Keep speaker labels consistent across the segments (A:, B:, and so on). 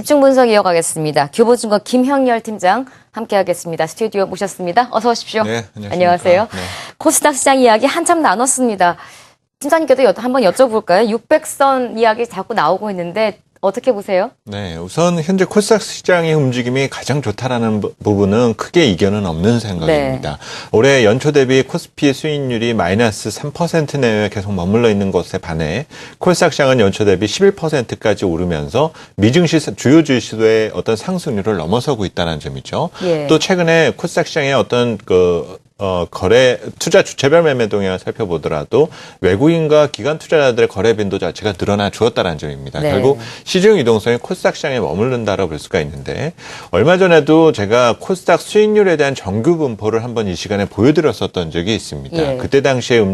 A: 집중 분석 이어가겠습니다. 교보증권 김형렬 팀장 함께하겠습니다. 스튜디오 모셨습니다. 어서 오십시오.
B: 네,
A: 안녕하세요.
B: 네.
A: 코스닥 시장 이야기 한참 나눴습니다. 팀장님께도 한번 여쭤볼까요? 600선 이야기 자꾸 나오고 있는데 어떻게 보세요?
B: 네, 우선 현재 코스닥 시장의 움직임이 가장 좋다라는 부분은 크게 이견은 없는 생각입니다.
A: 네.
B: 올해 연초 대비 코스피 수익률이 마이너스 3% 내외에 계속 머물러 있는 것에 반해 코스닥 시장은 연초 대비 11%까지 오르면서 미증시 주요 지수의 어떤 상승률을 넘어서고 있다는 점이죠.
A: 예.
B: 또 최근에 코스닥 시장의 어떤 거래, 투자 주체별 매매 동향을 살펴보더라도 외국인과 기관 투자자들의 거래 빈도 자체가 늘어나 주었다는 점입니다.
A: 네.
B: 결국 시중 유동성이 코스닥 시장에 머무른다라고 볼 수가 있는데, 얼마 전에도 제가 코스닥 수익률에 대한 정규 분포를 한번 이 시간에 보여드렸었던 적이 있습니다.
A: 예.
B: 그때 당시에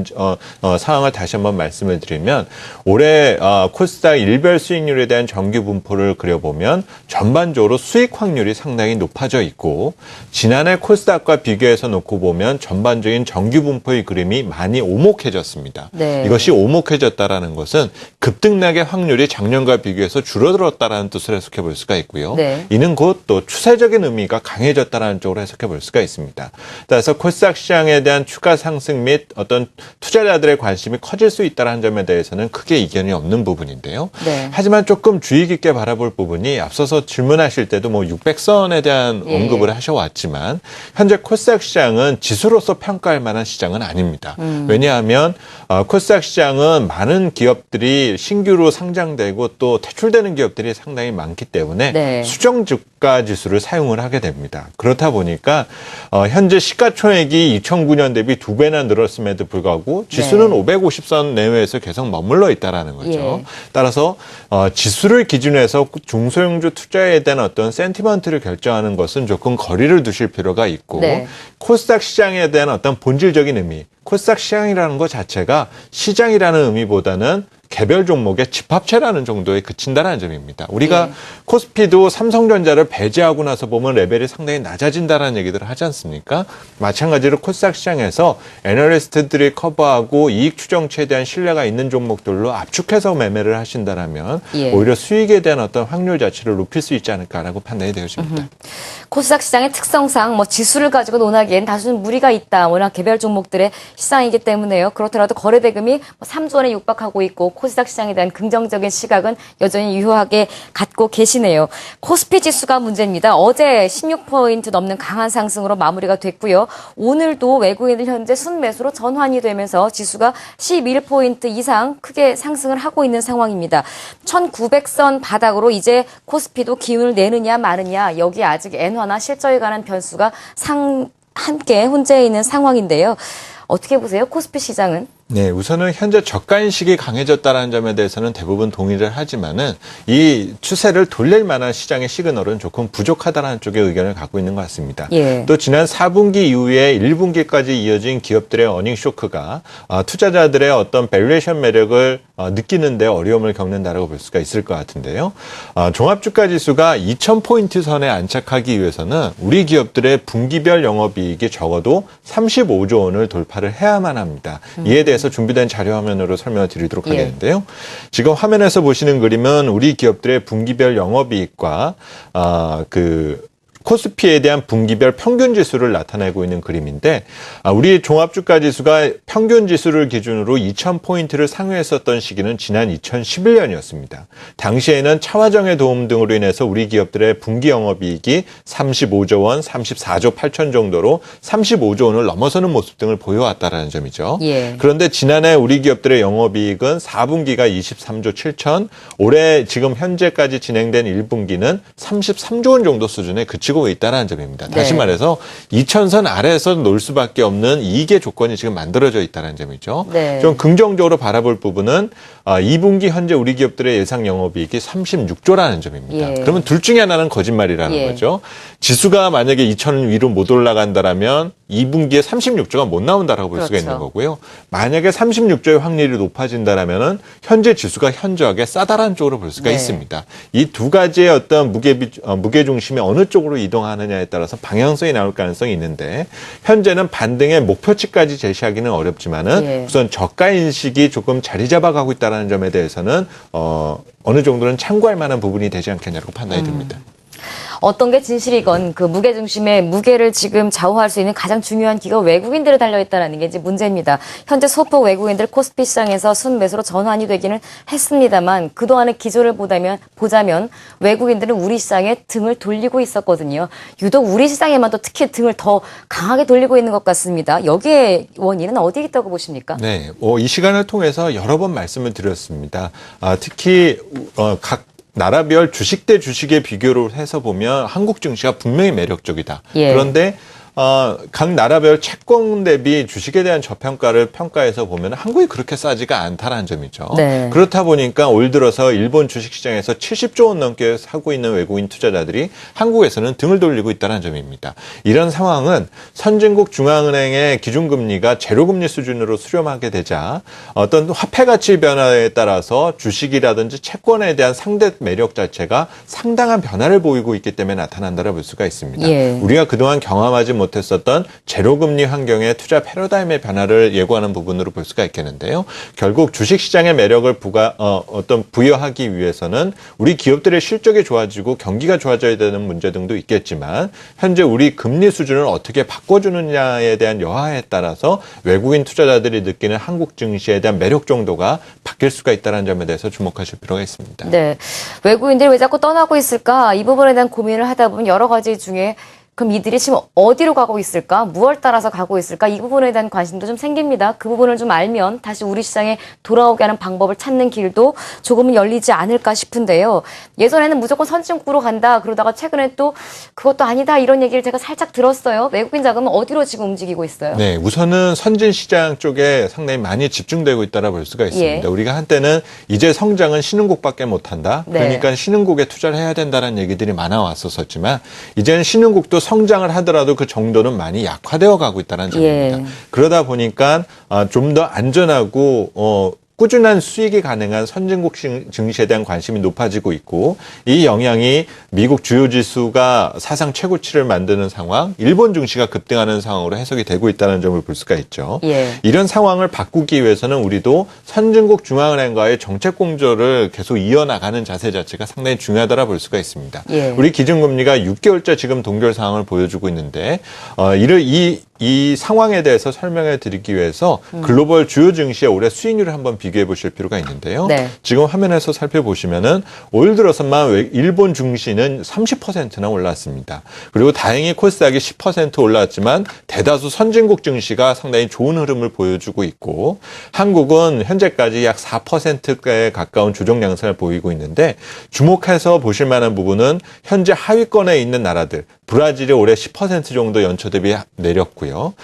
B: 상황을 다시 한번 말씀을 드리면, 올해 코스닥 일별 수익률에 대한 정규 분포를 그려보면 전반적으로 수익 확률이 상당히 높아져 있고, 지난해 코스닥과 비교해서 놓고 보면 전반적인 정규 분포의 그림이 많이 오목해졌습니다.
A: 네.
B: 이것이 오목해졌다라는 것은 급등락의 확률이 작년과 비교해서 줄어들었다라는 뜻을 해석해 볼 수가 있고요.
A: 네.
B: 이는 곧 또 추세적인 의미가 강해졌다라는 쪽으로 해석해 볼 수가 있습니다. 따라서 코스닥 시장에 대한 추가 상승 및 어떤 투자자들의 관심이 커질 수 있다는 점에 대해서는 크게 이견이 없는 부분인데요.
A: 네.
B: 하지만 조금 주의 깊게 바라볼 부분이, 앞서서 질문하실 때도 600선에 대한
A: 예.
B: 언급을 하셔왔지만, 현재 코스닥 시장은 지수로서 평가할 만한 시장은 아닙니다. 왜냐하면 코스닥 시장은 많은 기업들이 신규로 상장되고 또 퇴출되는 기업들이 상당히 많기 때문에
A: 네.
B: 수정 주가 지수를 사용을 하게 됩니다. 그렇다 보니까 현재 시가총액이 2009년 대비 2배나 늘었음에도 불구하고 지수는
A: 네.
B: 550선 내외에서 계속 머물러 있다라는 거죠.
A: 예.
B: 따라서 지수를 기준으로 해서 중소형주 투자에 대한 어떤 센티먼트를 결정하는 것은 조금 거리를 두실 필요가 있고,
A: 네.
B: 코스닥 시장에 대한 어떤 본질적인 의미, 코스닥 시장이라는 것 자체가 시장이라는 의미보다는 개별 종목의 집합체라는 정도에 그친다는 점입니다. 우리가
A: 예.
B: 코스피도 삼성전자를 배제하고 나서 보면 레벨이 상당히 낮아진다는 얘기들을 하지 않습니까? 마찬가지로 코스닥 시장에서 애널리스트들이 커버하고 이익 추정치에 대한 신뢰가 있는 종목들로 압축해서 매매를 하신다면
A: 예.
B: 오히려 수익에 대한 어떤 확률 자체를 높일 수 있지 않을까라고 판단이 되어집니다.
A: 코스닥 시장의 특성상 지수를 가지고 논하기엔 다소는 무리가 있다. 워낙 개별 종목들의 시장이기 때문에요. 그렇더라도 거래 대금이 3조 원에 육박하고 있고 코스닥 시장에 대한 긍정적인 시각은 여전히 유효하게 갖고 계시네요. 코스피 지수가 문제입니다. 어제 16포인트 넘는 강한 상승으로 마무리가 됐고요. 오늘도 외국인들 현재 순매수로 전환이 되면서 지수가 11포인트 이상 크게 상승을 하고 있는 상황입니다. 1900선 바닥으로 이제 코스피도 기운을 내느냐 마느냐, 여기 아직 엔화나 실적에 관한 변수가 함께 혼재해 있는 상황인데요. 어떻게 보세요? 코스피 시장은?
B: 네, 우선은 현재 저가 인식이 강해졌다는 점에 대해서는 대부분 동의를 하지만은, 이 추세를 돌릴 만한 시장의 시그널은 조금 부족하다는 쪽의 의견을 갖고 있는 것 같습니다.
A: 예.
B: 또 지난 4분기 이후에 1분기까지 이어진 기업들의 어닝 쇼크가 투자자들의 어떤 밸류에이션 매력을 느끼는데 어려움을 겪는다라고 볼 수가 있을 것 같은데요. 종합주가 지수가 2000포인트 선에 안착하기 위해서는 우리 기업들의 분기별 영업이익이 적어도 35조 원을 돌파를 해야만 합니다. 이에 대해서 준비된 자료 화면으로 설명을 드리도록
A: 예.
B: 하겠는데요. 지금 화면에서 보시는 그림은 우리 기업들의 분기별 영업이익과 코스피에 대한 분기별 평균 지수를 나타내고 있는 그림인데, 우리 종합주가 지수가 평균 지수를 기준으로 2000포인트를 상회했었던 시기는 지난 2011년이었습니다. 당시에는 차화정의 도움 등으로 인해서 우리 기업들의 분기 영업이익이 35조 원, 34조 8천 정도로 35조 원을 넘어서는 모습 등을 보여왔다는 점이죠.
A: 예.
B: 그런데 지난해 우리 기업들의 영업이익은 4분기가 23조 7천, 올해 지금 현재까지 진행된 1분기는 33조 원 정도 수준에 그치고 있다는 점입니다. 다시
A: 네.
B: 말해서 2000선 아래에서 놀 수밖에 없는 이익의 조건이 지금 만들어져 있다는 점이죠.
A: 네.
B: 좀 긍정적으로 바라볼 부분은 2분기 현재 우리 기업들의 예상 영업이익이 36조라는 점입니다.
A: 예.
B: 그러면 둘 중에 하나는 거짓말이라는
A: 예.
B: 거죠. 지수가 만약에 2000 위로 못 올라간다라면 2분기에 36조가 못 나온다라고 볼 수가
A: 그렇죠.
B: 있는 거고요. 만약에 36조의 확률이 높아진다라면은 현재 지수가 현저하게 싸다란 쪽으로 볼 수가
A: 네.
B: 있습니다. 이 두 가지의 어떤 무게 중심이 어느 쪽으로 이동하느냐에 따라서 방향성이 나올 가능성이 있는데 현재는 반등의 목표치까지 제시하기는 어렵지만은
A: 예.
B: 우선 저가 인식이 조금 자리 잡아가고 있다는 점에 대해서는 어느 정도는 참고할 만한 부분이 되지 않겠냐고 판단이 듭니다.
A: 어떤 게 진실이건 그 무게 중심의 무게를 지금 좌우할 수 있는 가장 중요한 기가 외국인들에 달려있다는 게 이제 문제입니다. 현재 소폭 외국인들 코스피 시장에서 순매수로 전환이 되기는 했습니다만 그동안의 기조를 보자면 외국인들은 우리 시장에 등을 돌리고 있었거든요. 유독 우리 시장에만 또 특히 등을 더 강하게 돌리고 있는 것 같습니다. 여기에 원인은 어디에 있다고 보십니까?
B: 네, 이 시간을 통해서 여러 번 말씀을 드렸습니다. 특히 각 나라별 주식 대 주식의 비교를 해서 보면 한국 증시가 분명히 매력적이다.
A: 예.
B: 그런데 각 나라별 채권 대비 주식에 대한 저평가를 평가해서 보면 한국이 그렇게 싸지가 않다는 점이죠.
A: 네.
B: 그렇다 보니까 올 들어서 일본 주식시장에서 70조 원 넘게 사고 있는 외국인 투자자들이 한국에서는 등을 돌리고 있다는 점입니다. 이런 상황은 선진국 중앙은행의 기준금리가 제로금리 수준으로 수렴하게 되자 어떤 화폐 가치 변화에 따라서 주식이라든지 채권에 대한 상대 매력 자체가 상당한 변화를 보이고 있기 때문에 나타난다고 볼 수가 있습니다.
A: 예.
B: 우리가 그동안 경험하지 못했었던 제로금리 환경의 투자 패러다임의 변화를 예고하는 부분으로 볼 수가 있겠는데요. 결국 주식시장의 매력을 부여하기 위해서는 우리 기업들의 실적이 좋아지고 경기가 좋아져야 되는 문제 등도 있겠지만 현재 우리 금리 수준을 어떻게 바꿔주느냐에 대한 여하에 따라서 외국인 투자자들이 느끼는 한국 증시에 대한 매력 정도가 바뀔 수가 있다는 점에 대해서 주목하실 필요가 있습니다.
A: 네. 외국인들이 왜 자꾸 떠나고 있을까? 이 부분에 대한 고민을 하다 보면 여러 가지 중에 그럼 이들이 지금 어디로 가고 있을까? 무엇 따라서 가고 있을까? 이 부분에 대한 관심도 좀 생깁니다. 그 부분을 좀 알면 다시 우리 시장에 돌아오게 하는 방법을 찾는 길도 조금은 열리지 않을까 싶은데요. 예전에는 무조건 선진국으로 간다. 그러다가 최근에 또 그것도 아니다. 이런 얘기를 제가 살짝 들었어요. 외국인 자금은 어디로 지금 움직이고 있어요?
B: 네, 우선은 선진 시장 쪽에 상당히 많이 집중되고 있다고 볼 수가 있습니다.
A: 예.
B: 우리가 한때는 이제 성장은 신흥국밖에 못한다.
A: 네.
B: 그러니까 신흥국에 투자를 해야 된다는 얘기들이 많아 왔었지만 이제는 신흥국도 성장을 하더라도 그 정도는 많이 약화되어 가고 있다는 점입니다.
A: 예.
B: 그러다 보니까 좀 더 안전하고 꾸준한 수익이 가능한 선진국 증시에 대한 관심이 높아지고 있고 이 영향이 미국 주요 지수가 사상 최고치를 만드는 상황, 일본 증시가 급등하는 상황으로 해석이 되고 있다는 점을 볼 수가 있죠.
A: 예.
B: 이런 상황을 바꾸기 위해서는 우리도 선진국 중앙은행과의 정책 공조를 계속 이어나가는 자세 자체가 상당히 중요하다라 볼 수가 있습니다.
A: 예.
B: 우리 기준금리가 6개월째 지금 동결 상황을 보여주고 있는데 이 상황에 대해서 설명해 드리기 위해서 글로벌 주요 증시의 올해 수익률을 한번 비교해 보실 필요가 있는데요.
A: 네.
B: 지금 화면에서 살펴보시면은 올 들어서만 일본 증시는 30%나 올랐습니다. 그리고 다행히 코스닥이 10% 올랐지만 대다수 선진국 증시가 상당히 좋은 흐름을 보여주고 있고 한국은 현재까지 약 4%에 가까운 조정 양상을 보이고 있는데 주목해서 보실 만한 부분은 현재 하위권에 있는 나라들 브라질이 올해 10% 정도 연초 대비 내렸고요.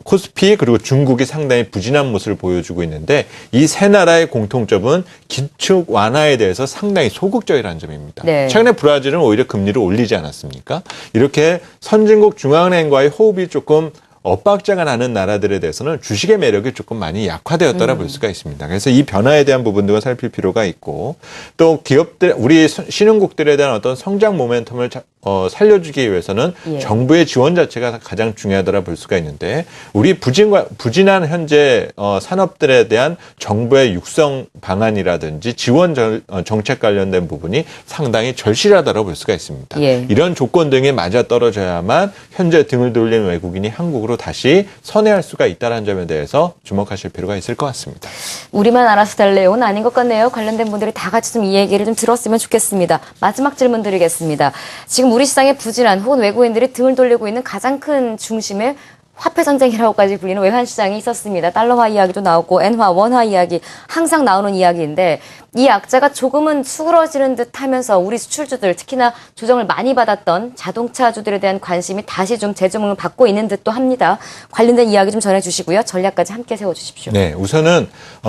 B: 코스피 그리고 중국이 상당히 부진한 모습을 보여주고 있는데 이 세 나라의 공통점은 기축 완화에 대해서 상당히 소극적이라는 점입니다.
A: 네.
B: 최근에 브라질은 오히려 금리를 올리지 않았습니까? 이렇게 선진국 중앙은행과의 호흡이 조금 엇박자가 나는 나라들에 대해서는 주식의 매력이 조금 많이 약화되었다라 볼 수가 있습니다. 그래서 이 변화에 대한 부분도 살필 필요가 있고 또 기업들, 우리 신흥국들에 대한 어떤 성장 모멘텀을 살려주기 위해서는
A: 예.
B: 정부의 지원 자체가 가장 중요하다라 볼 수가 있는데 우리 부진한 현재 산업들에 대한 정부의 육성 방안이라든지 지원 정책 관련된 부분이 상당히 절실하다고 볼 수가 있습니다.
A: 예.
B: 이런 조건 등에 맞아떨어져야만 현재 등을 돌린 외국인이 한국으로 다시 선회할 수가 있다는 점에 대해서 주목하실 필요가 있을 것 같습니다.
A: 우리만 알아서 될 내용은 아닌 것 같네요. 관련된 분들이 다 같이 좀 이 얘기를 좀 들었으면 좋겠습니다. 마지막 질문 드리겠습니다. 지금 우리 시장에 부진한 혹은 외국인들이 등을 돌리고 있는 가장 큰 중심에 화폐 전쟁이라고까지 불리는 외환 시장이 있었습니다. 달러화 이야기도 나오고 엔화, 원화 이야기 항상 나오는 이야기인데 이 악재가 조금은 수그러지는 듯 하면서 우리 수출주들 특히나 조정을 많이 받았던 자동차주들에 대한 관심이 다시 좀 재조명을 받고 있는 듯도 합니다. 관련된 이야기 좀 전해주시고요. 전략까지 함께 세워주십시오.
B: 네, 우선은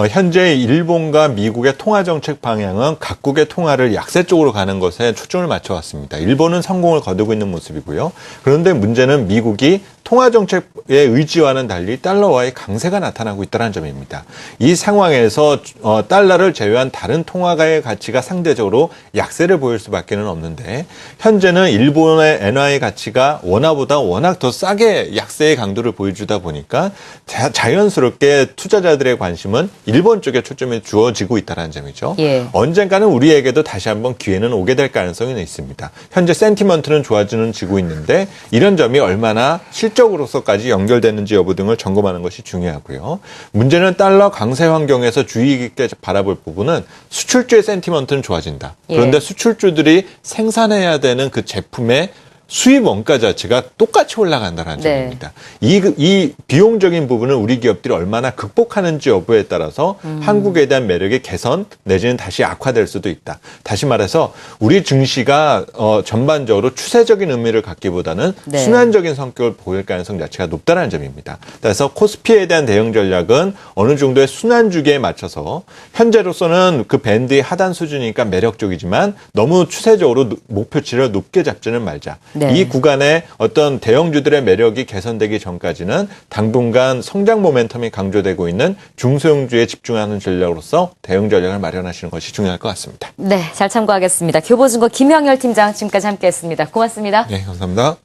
B: 현재 일본과 미국의 통화 정책 방향은 각국의 통화를 약세 쪽으로 가는 것에 초점을 맞춰왔습니다. 일본은 성공을 거두고 있는 모습이고요. 그런데 문제는 미국이 통화 정책의 의지와는 달리 달러와의 강세가 나타나고 있다는 점입니다. 이 상황에서 달러를 제외한 다른 통화가의 가치가 상대적으로 약세를 보일 수밖에는 없는데 현재는 일본의 엔화의 가치가 원화보다 워낙 더 싸게 약세의 강도를 보여주다 보니까 자연스럽게 투자자들의 관심은 일본 쪽에 초점이 주어지고 있다는 점이죠.
A: 예.
B: 언젠가는 우리에게도 다시 한번 기회는 오게 될 가능성이 있습니다. 현재 센티먼트는 좋아지는 지고 있는데 이런 점이 얼마나 실적으로서까지 연결되는지 여부 등을 점검하는 것이 중요하고요. 문제는 달러 강세 환경에서 주의 깊게 바라볼 부분은 수출주의 센티먼트는 좋아진다. 그런데
A: 예.
B: 수출주들이 생산해야 되는 그 제품의 수입 원가 자체가 똑같이 올라간다는
A: 네.
B: 점입니다. 이 비용적인 부분을 우리 기업들이 얼마나 극복하는지 여부에 따라서 한국에 대한 매력의 개선 내지는 다시 악화될 수도 있다. 다시 말해서 우리 증시가 전반적으로 추세적인 의미를 갖기보다는
A: 네.
B: 순환적인 성격을 보일 가능성 자체가 높다는 점입니다. 그래서 코스피에 대한 대응 전략은 어느 정도의 순환 주기에 맞춰서 현재로서는 그 밴드의 하단 수준이니까 매력적이지만 너무 추세적으로 목표치를 높게 잡지는 말자.
A: 네.
B: 이 구간에 어떤 대형주들의 매력이 개선되기 전까지는 당분간 성장 모멘텀이 강조되고 있는 중소형주에 집중하는 전략으로서 대응 전략을 마련하시는 것이 중요할 것 같습니다.
A: 네, 잘 참고하겠습니다. 교보증권 김형열 팀장 지금까지 함께했습니다. 고맙습니다.
B: 네, 감사합니다.